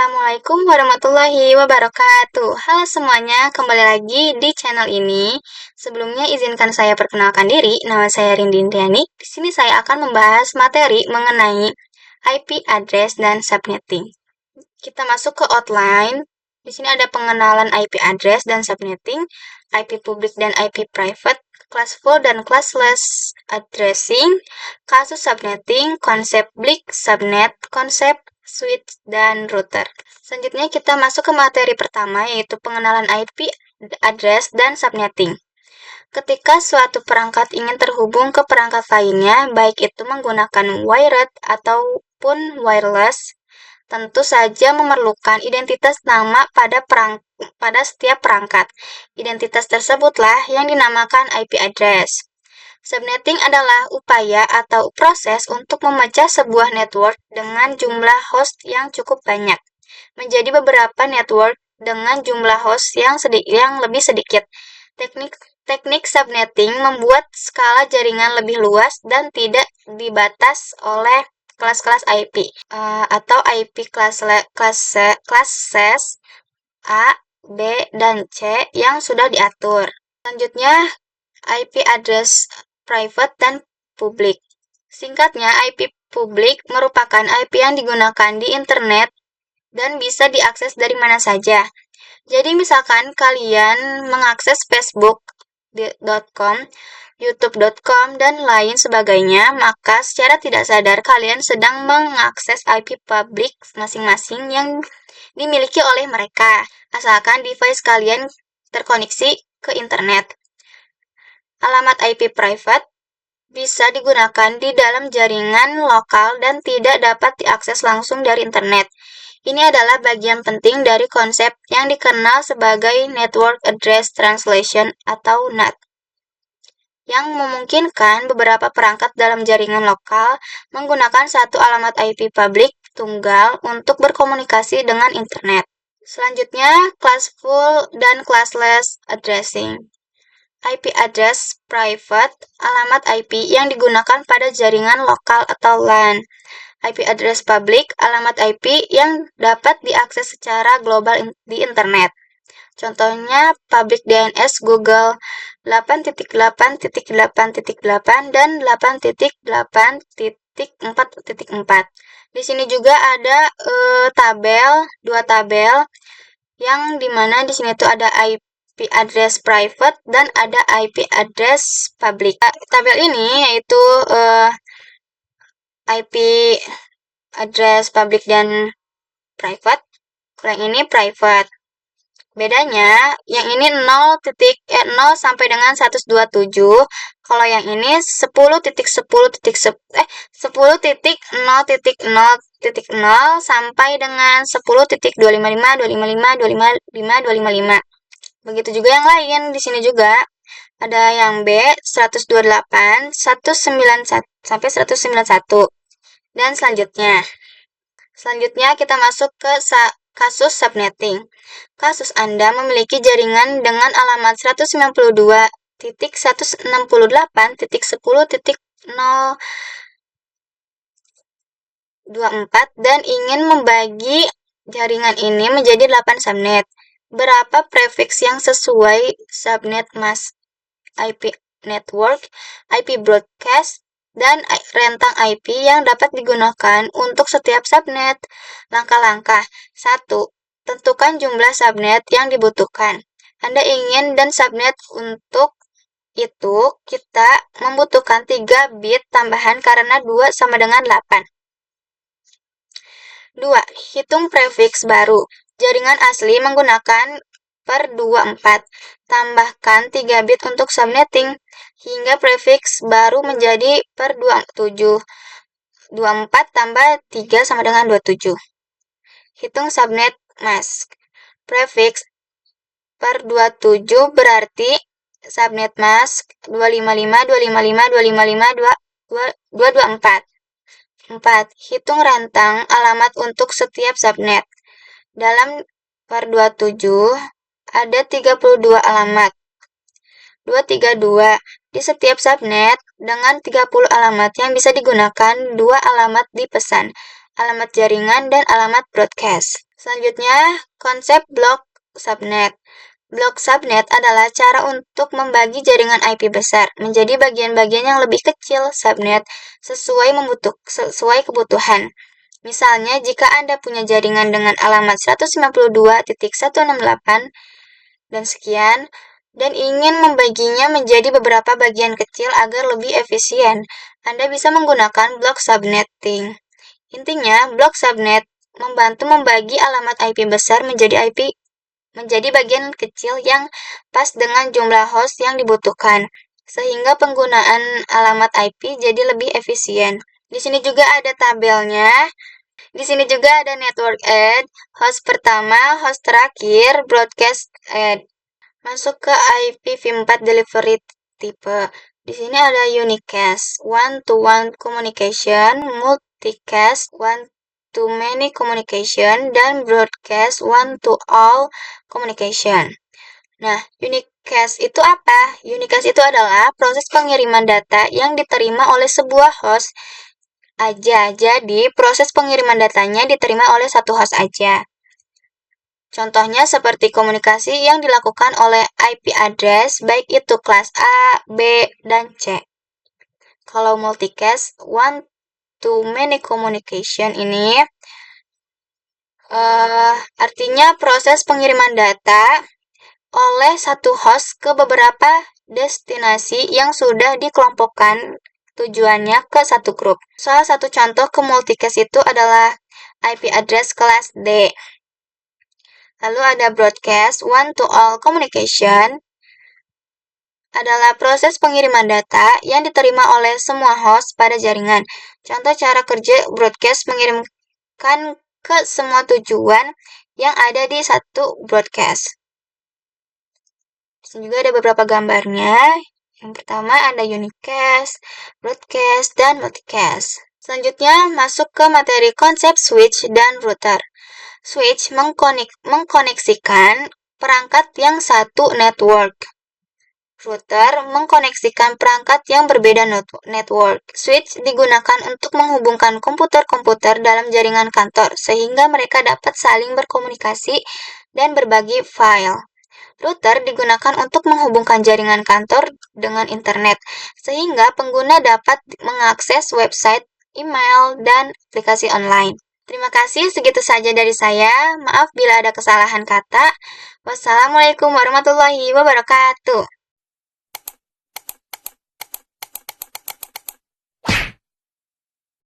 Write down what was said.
Assalamualaikum warahmatullahi wabarakatuh. Halo semuanya, kembali lagi di channel ini. Sebelumnya izinkan saya perkenalkan diri. Nama saya Rindi Indriani. Di sini saya akan membahas materi mengenai IP address dan subnetting. Kita masuk ke outline. Di sini ada pengenalan IP address dan subnetting, IP public dan IP private, classful dan classless addressing, kasus subnetting, konsep BLIK, subnet, konsep switch, dan router. Selanjutnya kita masuk ke materi pertama, yaitu pengenalan IP address dan subnetting. Ketika suatu perangkat ingin terhubung ke perangkat lainnya, baik itu menggunakan wired ataupun wireless, tentu saja memerlukan identitas nama pada setiap perangkat. Identitas tersebutlah yang dinamakan IP address. Subnetting adalah upaya atau proses untuk memecah sebuah network dengan jumlah host yang cukup banyak menjadi beberapa network dengan jumlah host yang lebih sedikit. Teknik subnetting membuat skala jaringan lebih luas dan tidak dibatas oleh kelas-kelas IP atau IP classes A, B, dan C yang sudah diatur. Selanjutnya, IP address private dan publik. Singkatnya, IP publik merupakan IP yang digunakan di internet dan bisa diakses dari mana saja. Jadi misalkan kalian mengakses facebook.com, youtube.com, dan lain sebagainya, maka secara tidak sadar kalian sedang mengakses IP publik masing-masing yang dimiliki oleh mereka, asalkan device kalian terkoneksi ke internet. Alamat IP private bisa digunakan di dalam jaringan lokal dan tidak dapat diakses langsung dari internet. Ini adalah bagian penting dari konsep yang dikenal sebagai Network Address Translation atau NAT, yang memungkinkan beberapa perangkat dalam jaringan lokal menggunakan satu alamat IP publik tunggal untuk berkomunikasi dengan internet. Selanjutnya, classful dan classless addressing. IP address private, alamat IP yang digunakan pada jaringan lokal atau LAN. IP address public, alamat IP yang dapat diakses secara global di internet. Contohnya public DNS Google 8.8.8.8 dan 8.8.4.4. Di sini juga ada dua tabel yang dimana di sini tuh ada IP address private dan ada IP address public. Tabel ini yaitu IP address public dan private. Kalau yang ini private. Bedanya, yang ini 0 sampai dengan 127. Kalau yang ini 10.0.0.0 sampai dengan 10.255. Begitu juga yang lain, di sini juga ada yang B 128, 191 sampai 191. Dan selanjutnya kita masuk ke kasus subnetting. Kasus Anda memiliki jaringan dengan alamat 192.168.024 dan ingin membagi jaringan ini menjadi 8 subnet. Berapa prefix yang sesuai subnet mask, IP network, IP broadcast, dan rentang IP yang dapat digunakan untuk setiap subnet? Langkah-langkah. 1. Tentukan jumlah subnet yang dibutuhkan. Anda ingin dan subnet untuk itu kita membutuhkan 3 bit tambahan karena 2 sama dengan 8. 2. Hitung prefix baru. Jaringan asli menggunakan per 24. Tambahkan 3 bit untuk subnetting hingga prefix baru menjadi per 27. 24 tambah 3 sama dengan 27. Hitung subnet mask. Prefix per 27 berarti subnet mask 255.255.255.224. 4. Hitung rentang alamat untuk setiap subnet. Dalam per 27 ada 32 alamat. 232 di setiap subnet dengan 30 alamat yang bisa digunakan 2 alamat di pesan, alamat jaringan dan alamat broadcast. Selanjutnya, konsep blok subnet. Blok subnet adalah cara untuk membagi jaringan IP besar menjadi bagian-bagian yang lebih kecil subnet sesuai kebutuhan. Misalnya, jika Anda punya jaringan dengan alamat 192.168 dan sekian, dan ingin membaginya menjadi beberapa bagian kecil agar lebih efisien, Anda bisa menggunakan blok subnetting. Intinya, blok subnet membantu membagi alamat IP besar menjadi bagian kecil yang pas dengan jumlah host yang dibutuhkan, sehingga penggunaan alamat IP jadi lebih efisien. Di sini juga ada tabelnya. Di sini juga ada network add, host pertama, host terakhir, broadcast add. Masuk ke IPv4 delivery tipe. Di sini ada unicast, one-to-one communication, multicast, one-to-many communication, dan broadcast one-to-all communication. Nah, unicast itu apa? Unicast itu adalah proses pengiriman data yang diterima oleh sebuah host aja. Jadi, proses pengiriman datanya diterima oleh satu host aja. Contohnya seperti komunikasi yang dilakukan oleh IP address, baik itu kelas A, B, dan C. Kalau multicast, one-to-many communication ini artinya proses pengiriman data oleh satu host ke beberapa destinasi yang sudah dikelompokkan tujuannya ke satu grup. Salah satu contoh ke multicast itu adalah IP address kelas D. Lalu ada broadcast one-to-all communication adalah proses pengiriman data yang diterima oleh semua host pada jaringan. Contoh cara kerja broadcast mengirimkan ke semua tujuan yang ada di satu broadcast. Di sini juga ada beberapa gambarnya. Yang pertama ada unicast, broadcast, dan multicast. Selanjutnya masuk ke materi konsep switch dan router. Switch mengkoneksikan perangkat yang satu network. Router mengkoneksikan perangkat yang berbeda network. Switch digunakan untuk menghubungkan komputer-komputer dalam jaringan kantor, sehingga mereka dapat saling berkomunikasi dan berbagi file. Router digunakan untuk menghubungkan jaringan kantor dengan internet, sehingga pengguna dapat mengakses website, email, dan aplikasi online. Terima kasih, segitu saja dari saya. Maaf bila ada kesalahan kata. Wassalamualaikum warahmatullahi wabarakatuh.